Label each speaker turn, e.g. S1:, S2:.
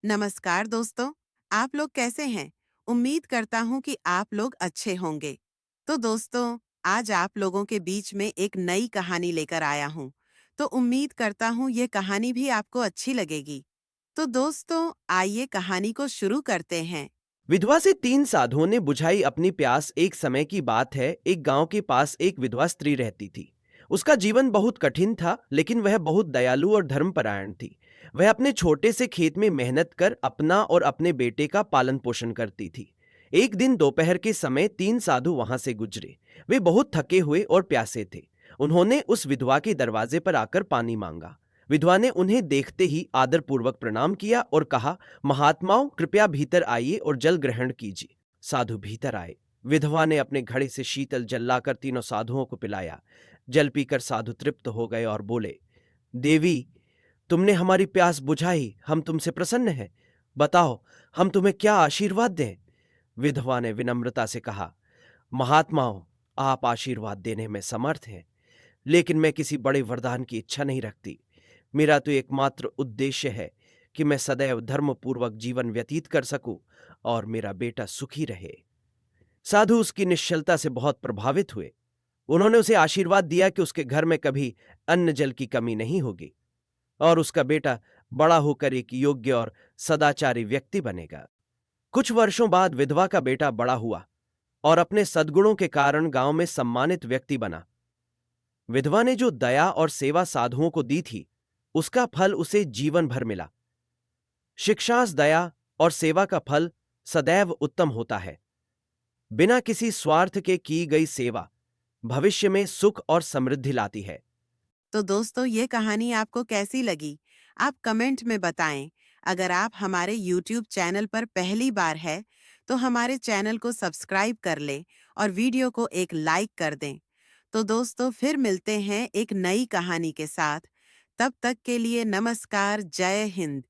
S1: नमस्कार दोस्तों। आप लोग कैसे हैं? उम्मीद करता हूँ कि आप लोग अच्छे होंगे। तो दोस्तों, आज आप लोगों के बीच में एक नई कहानी लेकर आया हूँ। तो उम्मीद करता हूँ ये कहानी भी आपको अच्छी लगेगी। तो दोस्तों, आइए कहानी को शुरू करते हैं।
S2: विधवा से तीन साधुओं ने बुझाई अपनी प्यास। एक समय की बात है, एक गांव के पास एक विधवा स्त्री रहती थी। उसका जीवन बहुत कठिन था, लेकिन वह बहुत दयालु और धर्मपरायण थी। वह अपने छोटे से खेत में मेहनत कर अपना और अपने बेटे का पालन पोषण करती थी। एक दिन दोपहर के समय तीन साधु वहां से गुजरे। वे बहुत थके हुए और प्यासे थे। उन्होंने उस विधवा के दरवाजे पर आकर पानी मांगा। विधवा ने उन्हें देखते ही आदरपूर्वक प्रणाम किया और कहा, महात्माओं, कृपया भीतर आइए और जल ग्रहण कीजिए। साधु भीतर आए। विधवा ने अपने घड़े से शीतल जल लाकर तीनों साधुओं को पिलाया। जल पीकर साधु तृप्त हो गए और बोले, देवी, तुमने हमारी प्यास बुझाई, हम तुमसे प्रसन्न हैं। बताओ, हम तुम्हें क्या आशीर्वाद दें? विधवा ने विनम्रता से कहा, महात्माओं, आप आशीर्वाद देने में समर्थ हैं, लेकिन मैं किसी बड़े वरदान की इच्छा नहीं रखती। मेरा तो एकमात्र उद्देश्य है कि मैं सदैव धर्मपूर्वक जीवन व्यतीत कर सकूं और मेरा बेटा सुखी रहे। साधु उसकी निश्चलता से बहुत प्रभावित हुए। उन्होंने उसे आशीर्वाद दिया कि उसके घर में कभी अन्न जल की कमी नहीं होगी और उसका बेटा बड़ा होकर एक योग्य और सदाचारी व्यक्ति बनेगा। कुछ वर्षों बाद विधवा का बेटा बड़ा हुआ और अपने सद्गुणों के कारण गांव में सम्मानित व्यक्ति बना। विधवा ने जो दया और सेवा साधुओं को दी थी, उसका फल उसे जीवन भर मिला। शिक्षास दया और सेवा का फल सदैव उत्तम होता है। बिना किसी स्वार्थ के की गई सेवा भविष्य में सुख और समृद्धि लाती है।
S1: तो दोस्तों, ये कहानी आपको कैसी लगी? आप कमेंट में बताएं। अगर आप हमारे YouTube चैनल पर पहली बार है, तो हमारे चैनल को सब्सक्राइब कर लें और वीडियो को एक लाइक कर दें। तो दोस्तों, फिर मिलते हैं एक नई कहानी के साथ। तब तक के लिए नमस्कार, जय हिंद।